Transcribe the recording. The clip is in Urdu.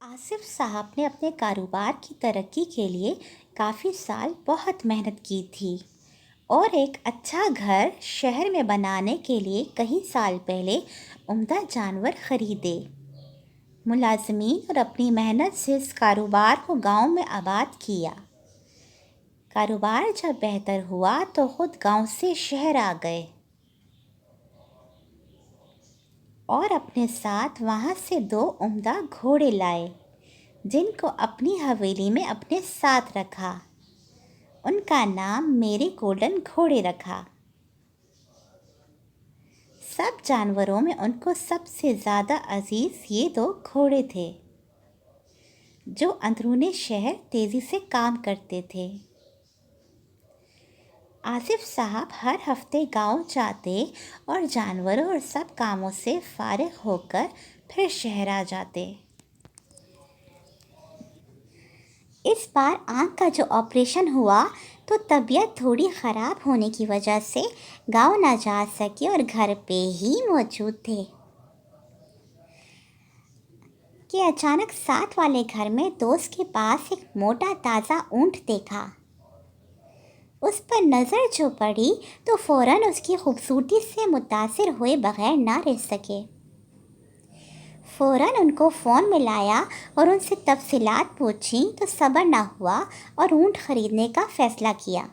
آصف صاحب نے اپنے کاروبار کی ترقی کے لیے کافی سال بہت محنت کی تھی اور ایک اچھا گھر شہر میں بنانے کے لیے کئی سال پہلے عمدہ جانور خریدے ملازمین اور اپنی محنت سے اس کاروبار کو گاؤں میں آباد کیا۔ کاروبار جب بہتر ہوا تو خود گاؤں سے شہر آ گئے اور اپنے ساتھ وہاں سے 2 عمدہ گھوڑے لائے جن کو اپنی حویلی میں اپنے ساتھ رکھا۔ ان کا نام میری گولڈن گھوڑے رکھا۔ سب جانوروں میں ان کو سب سے زیادہ عزیز یہ 2 گھوڑے تھے جو اندرون شہر تیزی سے کام کرتے تھے۔ آصف صاحب ہر ہفتے گاؤں جاتے اور جانوروں اور سب کاموں سے فارغ ہو کر پھر شہر آ جاتے۔ اس بار آنکھ کا جو آپریشن ہوا تو طبیعت تھوڑی خراب ہونے کی وجہ سے گاؤں نہ جا سکے اور گھر پہ ہی موجود تھے کہ اچانک ساتھ والے گھر میں دوست کے پاس ایک موٹا تازہ اونٹ دیکھا۔ اس پر نظر جو پڑی تو فوراً اس کی خوبصورتی سے متاثر ہوئے بغیر نہ رہ سکے۔ فوراً ان کو فون میں لایا اور ان سے تفصیلات پوچھیں تو صبر نہ ہوا اور اونٹ خریدنے کا فیصلہ کیا۔